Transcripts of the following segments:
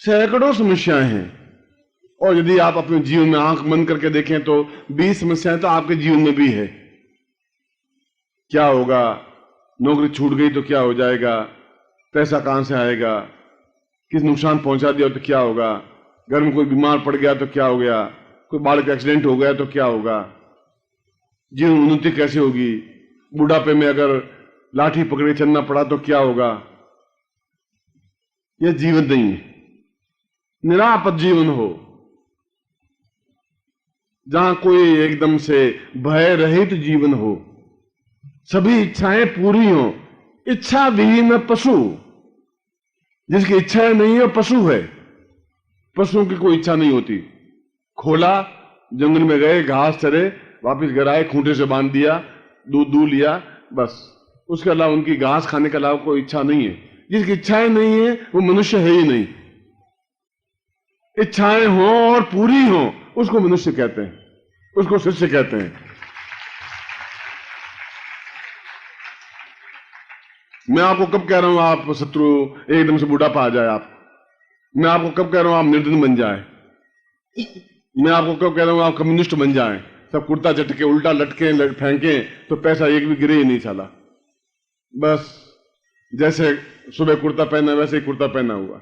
सैकड़ों समस्याएं हैं, और यदि आप अपने जीवन में आंख बंद करके देखें तो 20 समस्याएं तो आपके जीवन में भी है। क्या होगा, नौकरी छूट गई तो क्या हो जाएगा, पैसा कहां से आएगा, किस नुकसान पहुंचा दिया तो क्या होगा, घर में कोई बीमार पड़ गया तो क्या हो गया, कोई बाढ़ का एक्सीडेंट हो गया तो क्या होगा, जीवन में उन्नति कैसे होगी, बुढ़ापे में अगर लाठी पकड़े चलना पड़ा तो क्या होगा। यह जीवन नहीं है। निरापद जीवन हो, जहां कोई एकदम से भय रहित जीवन हो, सभी इच्छाएं पूरी हो। इच्छा विहीन पशु, जिसकी इच्छा नहीं है पशु है। पशुओं की कोई इच्छा नहीं होती। खोला, जंगल में गए, घास चरे, वापस घर आए, खूंटे से बांध दिया, दूध लिया, बस। उसके अलावा उनकी घास खाने के अलावा कोई इच्छा नहीं है। जिसकी इच्छाएं नहीं है वो मनुष्य है ही नहीं। इच्छाएं हो और पूरी हो उसको मनुष्य कहते हैं, उसको शिष्य कहते हैं। मैं आपको कब कह रहा हूं आप शत्रु एकदम से बुढ़ापा आ जाए आप? मैं आपको कब कह रहा हूं आप निर्धन बन जाए? मैं आपको कब कह रहा हूं आप कम्युनिस्ट बन जाए, सब कुर्ता चटके उल्टा लटके फेंके तो पैसा एक भी गिरे ही नहीं साला। बस जैसे सुबह कुर्ता पहना वैसे ही कुर्ता पहना हुआ।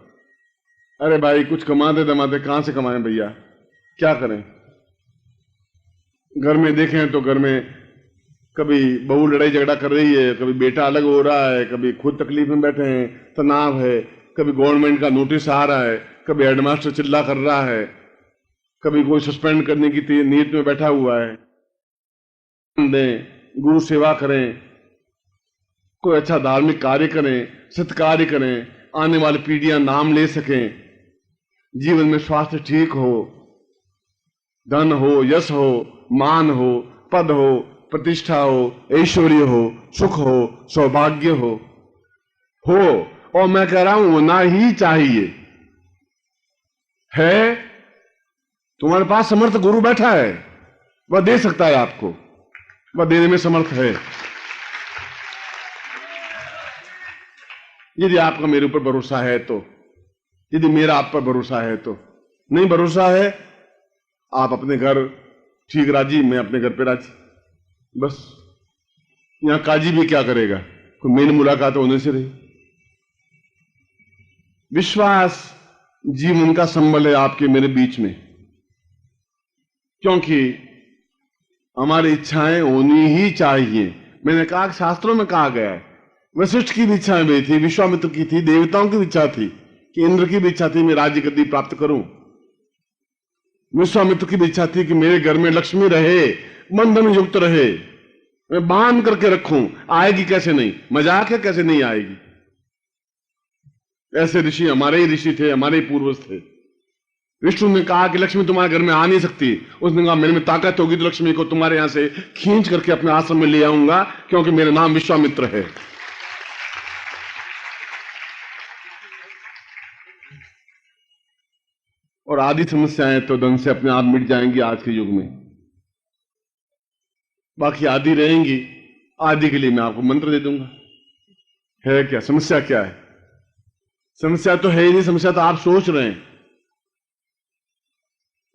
अरे भाई कुछ कमाते दमाते कहां से कमाएं भैया, क्या करें? घर में देखें तो घर में कभी बहू लड़ाई झगड़ा कर रही है, कभी बेटा अलग हो रहा है, कभी खुद तकलीफ में बैठे हैं, तनाव है, कभी गवर्नमेंट का नोटिस आ रहा है, कभी हेडमास्टर चिल्ला कर रहा है, कभी कोई सस्पेंड करने की नीयत में बैठा हुआ है। दें, गुरु सेवा करें, कोई अच्छा धार्मिक कार्य करें, सत्कार्य करें, आने वाली पीढ़ियां नाम ले सकें, जीवन में स्वास्थ्य ठीक हो, धन हो, यश हो, मान हो, पद हो, प्रतिष्ठा हो, ऐश्वर्य हो, सुख हो, सौभाग्य हो। और मैं कह रहा हूं होना ही चाहिए। है तुम्हारे पास समर्थ गुरु बैठा है, वह दे सकता है आपको, वह देने में समर्थ है। यदि आपका मेरे ऊपर भरोसा है तो, यदि मेरा आप पर भरोसा है तो। नहीं भरोसा है, आप अपने घर ठीक राजी, मैं अपने घर पे राजी, बस। यहां काजी भी क्या करेगा, कोई मेल मुलाकात होने से रही। विश्वास जीवन का संबल है आपके मेरे बीच में, क्योंकि हमारी इच्छाएं होनी ही चाहिए। मैंने कहा शास्त्रों में कहा गया है, वशिष्ठ की भी इच्छाएं भी थी, विश्वामित्र की थी, देवताओं की भी इच्छा थी, कि इंद्र की भी इच्छा थी मैं राज्य गद्दी प्राप्त करूं। विश्वामित्र की भी इच्छा थी कि मेरे घर में लक्ष्मी रहे, बंधन युक्त रहे, मैं बांध करके रखूं। आएगी कैसे नहीं, मजाक है, कैसे नहीं आएगी। ऐसे ऋषि हमारे ही ऋषि थे, हमारे ही पूर्वज थे। विष्णु ने कहा कि लक्ष्मी तुम्हारे घर में आ नहीं सकती। उसने कहा मेरे में ताकत होगी तो लक्ष्मी को तुम्हारे यहां से खींच करके अपने आश्रम में ले आऊंगा, क्योंकि मेरा नाम विश्वामित्र है। और आदि समस्याएं तो धन से अपने आप मिट जाएंगी आज के युग में, बाकी आदि रहेंगी। आदि के लिए मैं आपको मंत्र दे दूंगा। है क्या समस्या, क्या है? समस्या तो है ही नहीं, समस्या तो आप सोच रहे हैं।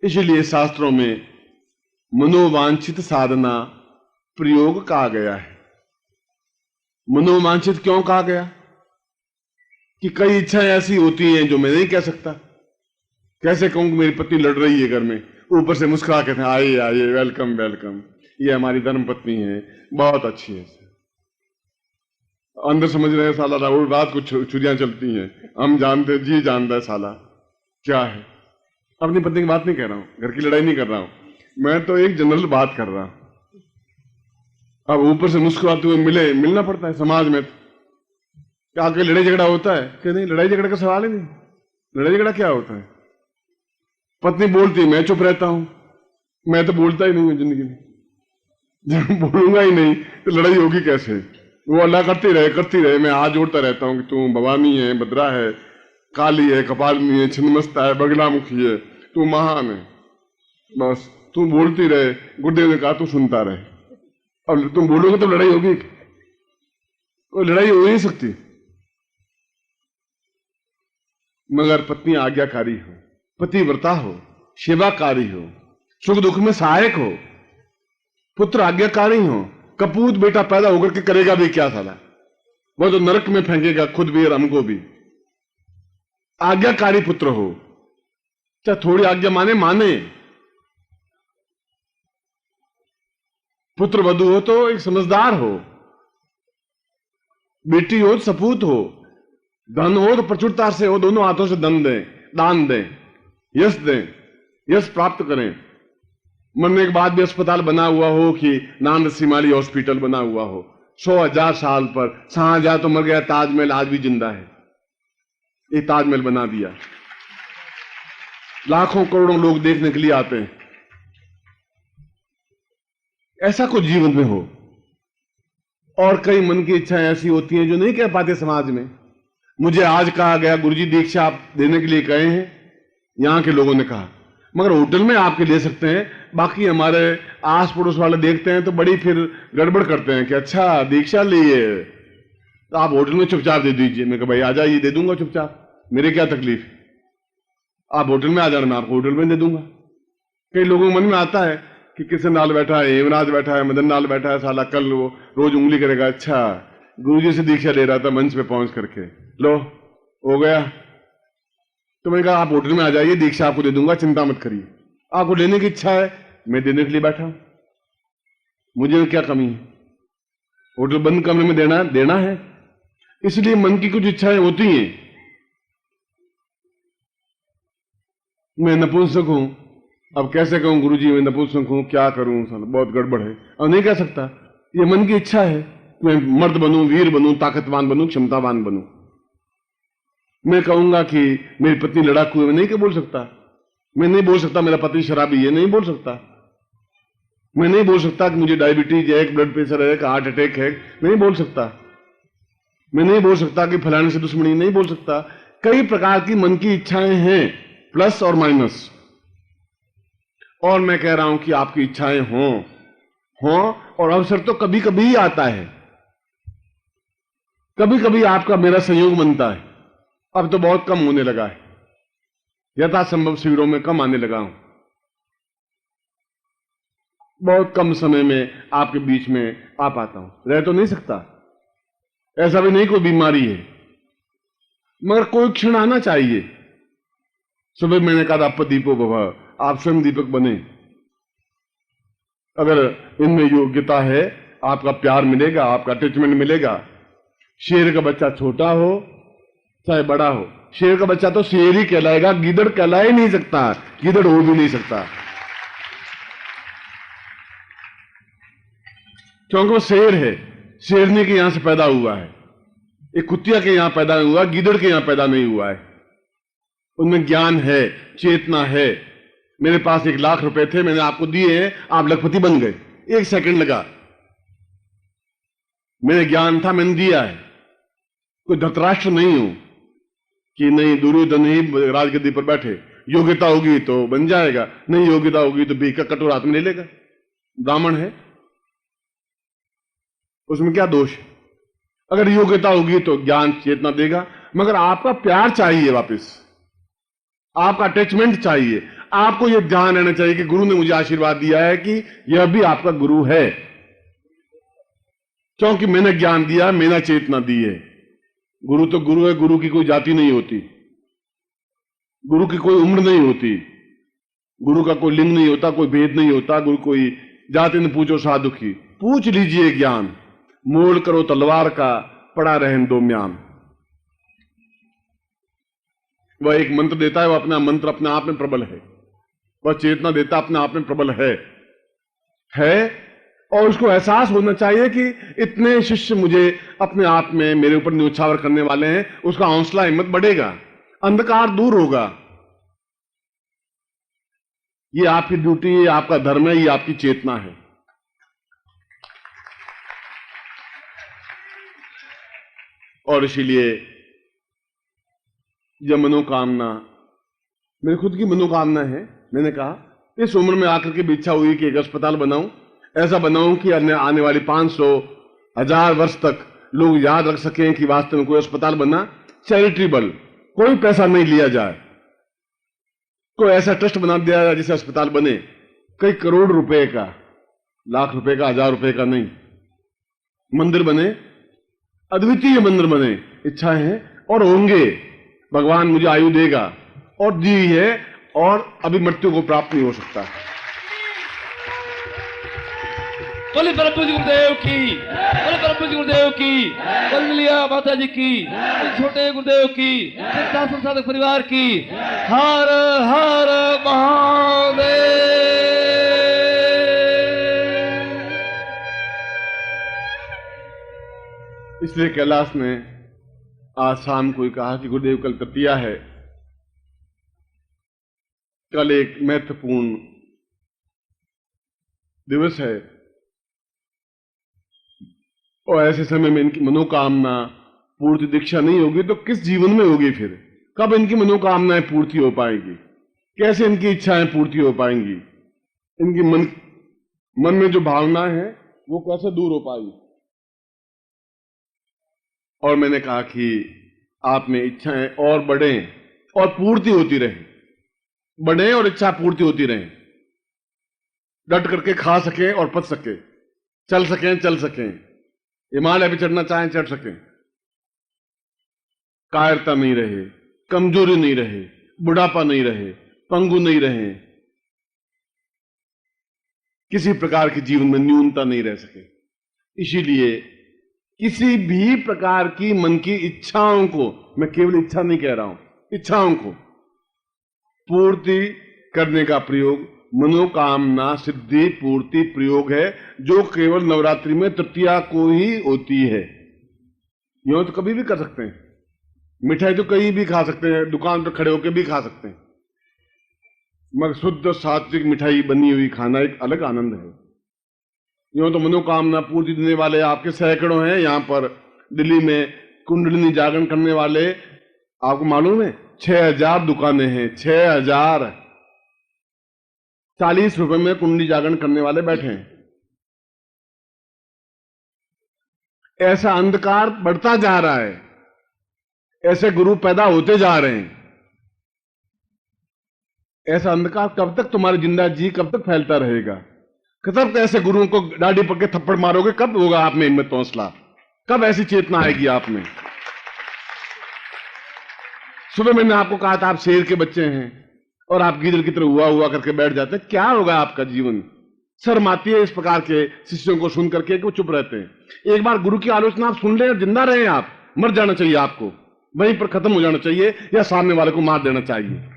इसलिए शास्त्रों में मनोवांछित साधना प्रयोग कहा गया है। मनोवांछित क्यों कहा गया? कि कई इच्छाएं ऐसी होती हैं जो मैं नहीं कह सकता। कैसे कहूं कि मेरी पत्नी लड़ रही है घर में, ऊपर से मुस्कुरा कहते हैं आइए आइए, वेलकम वेलकम, ये हमारी धर्म पत्नी है, बहुत अच्छी है। अंदर समझ रहे हैं साला राहुल रात को छुरियां चलती हैं, हम जानते, जी जानता है साला क्या है। अपनी पत्नी की बात नहीं कह रहा हूं, घर की लड़ाई नहीं कर रहा हूं, मैं तो एक जनरल बात कर रहा हूं। अब ऊपर से मुस्कुराते हुए मिलना पड़ता है समाज में। क्या आके लड़ाई झगड़ा होता है? कि नहीं, लड़ाई झगड़ा का सवाल ही नहीं। लड़ाई झगड़ा क्या होता है? पत्नी बोलती, मैं चुप रहता हूं। मैं तो बोलता ही नहीं हूं जिंदगी में, जब बोलूंगा ही नहीं तो लड़ाई होगी कैसे? वो अल्लाह करती रहे, मैं हाथ जोड़ता रहता हूं कि तू भवानी है, भद्रा है, काली है, कपालिनी है, छिन्नमस्ता है, बगलामुखी है, तू महान है। बस तू बोलती रहे। गुरुदेव ने कहा तू सुनता रहे। अब तुम बोलोगे तो लड़ाई होगी? कोई लड़ाई हो नहीं सकती। मगर पत्नी आज्ञाकारी हो, पतिव्रता हो, सेवाकारी हो, सुख दुख में सहायक हो, पुत्र आज्ञाकारी हो, कपूत बेटा पैदा होकर के करेगा भी क्या साला, वो तो नरक में फेंकेगा खुद भी और हमको भी। आज्ञाकारी पुत्र हो, चाहे थोड़ी आज्ञा माने माने। पुत्र वधू हो तो एक समझदार हो, बेटी हो तो सपूत हो, धन हो तो प्रचुरता से हो, दोनों हाथों से धन दें, दान दें, यश दें, यश प्राप्त करें। मरने के बाद भी अस्पताल बना हुआ हो कि नांद सिमाली हॉस्पिटल बना हुआ हो, 100,000 साल पर। शाहजहां तो मर गया, ताजमहल आज भी जिंदा है। ये ताजमहल बना दिया, लाखों करोड़ों लोग देखने के लिए आते हैं। ऐसा कुछ जीवन में हो। और कई मन की इच्छाएं ऐसी होती हैं जो नहीं कह पाते समाज में। मुझे आज कहा गया गुरुजी दीक्षा आप देने के लिए कहे हैं, यहां के लोगों ने कहा, मगर होटल में आपके ले सकते हैं, बाकी हमारे आस पड़ोस वाले देखते हैं तो बड़ी फिर गड़बड़ करते हैं कि अच्छा दीक्षा लिए तो आप होटल में चुपचाप दे दीजिए। मैं कहा भाई आ जाइए, दे दूंगा चुपचाप, मेरे क्या तकलीफ, आप होटल में आ जाना, मैं आपको होटल में दे दूंगा। कई लोगों के मन में आता है कि किशन नाल बैठा है, हेमराज बैठा है, मदन नाल बैठा है, साला कल वो रोज उंगली करेगा, अच्छा गुरुजी से दीक्षा ले रहा था मंच पे पहुंच करके, लो हो गया। तो मैंने कहा आप होटल में आ जाइए, दीक्षा आपको दे दूंगा, चिंता मत करिए। आपको लेने की इच्छा है, मैं देने के लिए बैठा हूं, मुझे क्या कमी है, होटल बंद कमरे में देना है। इसलिए मन की कुछ इच्छाएं होती हैं। मैं नपुंसक हूं, अब कैसे कहूं गुरुजी मैं नपुंसक हूं, क्या करूं, बहुत गड़बड़ है। अब नहीं कह सकता, ये मन की इच्छा है, मैं मर्द बनूं, वीर बनूं, ताकतवान बनूं, क्षमतावान बनूं। मैं कहूंगा कि मेरी पत्नी लड़ाकू है, मैं नहीं बोल सकता। मैं नहीं बोल सकता मेरा पति शराबी है, नहीं बोल सकता। मैं नहीं बोल सकता कि मुझे डायबिटीज है, ब्लड प्रेशर है, हार्ट अटैक है, नहीं बोल सकता। मैं नहीं बोल सकता कि फलाने से दुश्मनी, नहीं बोल सकता। कई प्रकार की मन की इच्छाएं हैं, प्लस और माइनस। और मैं कह रहा हूं कि आपकी इच्छाएं हों और अवसर तो कभी कभी ही आता है, कभी कभी आपका मेरा संयोग बनता है। अब तो बहुत कम होने लगा है, यथासंभव शिविरों में कम आने लगा हूं, बहुत कम समय में आपके बीच में आ पाता हूं। रह तो नहीं सकता, ऐसा भी नहीं कोई बीमारी है, मगर कोई क्षण आना चाहिए। सुबह मैंने कहा आप दीपो भव, आप स्वयं दीपक बने। अगर इनमें योग्यता है, आपका प्यार मिलेगा, आपका अटैचमेंट मिलेगा। शेर का बच्चा छोटा हो चाहे बड़ा हो, शेर का बच्चा तो शेर ही कहलाएगा, गीदड़ कहला ही नहीं सकता, गीदड़ हो भी नहीं सकता, क्योंकि वो शेर है, शेरनी के यहां से पैदा हुआ है, एक कुतिया के यहां पैदा हुआ, गीदड़ के यहां पैदा नहीं हुआ है। उनमें ज्ञान है, चेतना है। मेरे पास 1,00,000 रुपए थे, मैंने आपको दिए हैं, आप लखपति बन गए, 1 सेकंड लगा। मेरे ज्ञान था, मैंने दिया है। कोई धृतराष्ट्र नहीं हूं कि नहीं दुर्योधन ही राजगद्दी पर बैठे, योग्यता होगी तो बन जाएगा, नहीं योग्यता होगी तो भीख का कटोरा हाथ में ले लेगा। ब्राह्मण है, उसमें क्या दोष है? अगर योग्यता होगी तो ज्ञान चेतना देगा, मगर आपका प्यार चाहिए, वापस आपका अटैचमेंट चाहिए। आपको यह ध्यान रहना चाहिए कि गुरु ने मुझे आशीर्वाद दिया है कि यह भी आपका गुरु है, क्योंकि मैंने ज्ञान दिया, मैंने चेतना दी है। गुरु तो गुरु है, गुरु की कोई जाति नहीं होती, गुरु की कोई उम्र नहीं होती, गुरु का कोई लिंग नहीं होता, कोई भेद नहीं होता। गुरु कोई जाति न पूछो साधु की, पूछ लीजिए ज्ञान, मोल करो तलवार का, पड़ा रहन दो म्यान। वह एक मंत्र देता है, वह अपना मंत्र अपने आप में प्रबल है, वह चेतना देता अपने आप में प्रबल है। और उसको एहसास होना चाहिए कि इतने शिष्य मुझे अपने आप में मेरे ऊपर न्योछावर करने वाले हैं, उसका हौसला हिम्मत बढ़ेगा, अंधकार दूर होगा। ये आपकी ड्यूटी है, आपका धर्म है, ये आपकी चेतना है। और इसीलिए यह मनोकामना मेरी खुद की मनोकामना है। मैंने कहा इस उम्र में आकर के भी इच्छा हुई कि एक अस्पताल बनाऊं, ऐसा बनाऊं कि आने वाली 500-1000 वर्ष तक लोग याद रख सकें कि वास्तव में कोई अस्पताल बना, चैरिटेबल, कोई पैसा नहीं लिया जाए, कोई ऐसा ट्रस्ट बना दिया जाए जिससे अस्पताल बने, कई करोड़ रुपए का, लाख रुपए का, 1000 रुपए का नहीं, मंदिर बने, अद्वितीय मंदिर बने। इच्छाएं हैं और होंगे, भगवान मुझे आयु देगा और दी है, और अभी मृत्यु को प्राप्त नहीं हो सकता। बोले परम जी गुरुदेव की, बोले परम जी गुरुदेव की, बोल लिया माता जी की, छोटे गुरुदेव की, साधक परिवार की। हर हर महादेव। इसलिए कैलाश ने आज शाम को ही कहा कि गुरुदेव कल तृतीया है, कल एक महत्वपूर्ण दिवस है, और ऐसे समय में इनकी मनोकामना पूर्ति दीक्षा नहीं होगी तो किस जीवन में होगी? फिर कब इनकी मनोकामनाएं पूर्ति हो पाएंगी? कैसे इनकी इच्छाएं पूर्ति हो पाएंगी? इनकी मन में जो भावनाएं हैं वो कैसे दूर हो पाएगी? और मैंने कहा कि आप में इच्छाएं और बढ़ें और पूर्ति होती रहे, बढ़े और इच्छा पूर्ति होती रहे, डट करके खा सके और पच सके, चल सकें, हिमालय पे चढ़ना चाहें चढ़ सकें, कायरता नहीं रहे, कमजोरी नहीं रहे, बुढ़ापा नहीं रहे, पंगु नहीं रहे, किसी प्रकार के जीवन में न्यूनता नहीं रह सके। इसीलिए किसी भी प्रकार की मन की इच्छाओं को, मैं केवल इच्छा नहीं कह रहा हूं, इच्छाओं को पूर्ति करने का प्रयोग मनोकामना सिद्धि पूर्ति प्रयोग है, जो केवल नवरात्रि में तृतीया को ही होती है। यूं तो कभी भी कर सकते हैं, मिठाई तो कहीं भी खा सकते हैं, दुकान पर खड़े होकर भी खा सकते हैं, मगर शुद्ध सात्विक मिठाई बनी हुई खाना एक अलग आनंद है। यूं तो मनोकामना पूर्ति देने वाले आपके सैकड़ों हैं। यहां पर दिल्ली में कुंडलिनी जागरण करने वाले, आपको मालूम है 6000 दुकानें हैं, 6000, 40 रुपए में कुंडली जागरण करने वाले बैठे हैं। ऐसा अंधकार बढ़ता जा रहा है, ऐसे गुरु पैदा होते जा रहे हैं। ऐसा अंधकार कब तक तुम्हारी जिंदा जी कब तक फैलता रहेगा? कब ऐसे गुरुओं को डांडी पकड़ के थप्पड़ मारोगे? कब होगा आप में हिम्मत हौसला? कब ऐसी चेतना आएगी आप में? सुबह मैंने आपको कहा था आप शेर के बच्चे हैं और आप गीदड़ की तरह हुआ करके बैठ जाते हैं। क्या होगा आपका जीवन? शर्म आती है इस प्रकार के शिष्यों को सुन करके कि वो चुप रहते हैं। एक बार गुरु की आलोचना आप सुन लें और जिंदा रहें, आप मर जाना चाहिए, आपको वहीं पर खत्म हो जाना चाहिए या सामने वाले को मार देना चाहिए।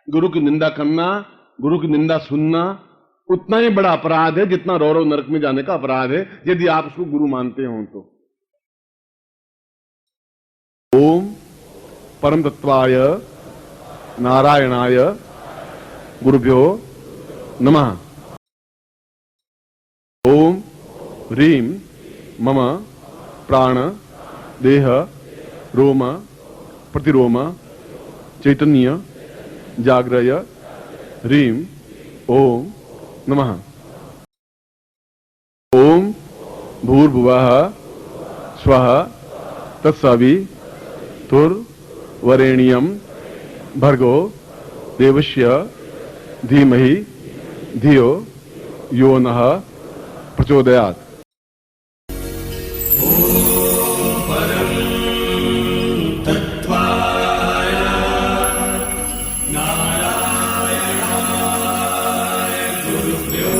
गुरु की निंदा करना, गुरु की निंदा सुनना उतना ही बड़ा अपराध है जितना रौरव नरक में जाने का अपराध है, यदि आप उसको गुरु मानते हो तो। ओम परम तत्वाय नारायणाय गुरुभ्यो नमः। ओम ह्रीं मम प्राण देह रोम प्रतिरोम चैतन्य जाग्रय ह्रीं ओम नमः। ओम भूर्भुवः स्वः तत्सवितुर्वरेण्यं भर्गो देवस्य धीमहि धियो यो नः प्रचोदयात्। नारायणाय गुरुभ्यो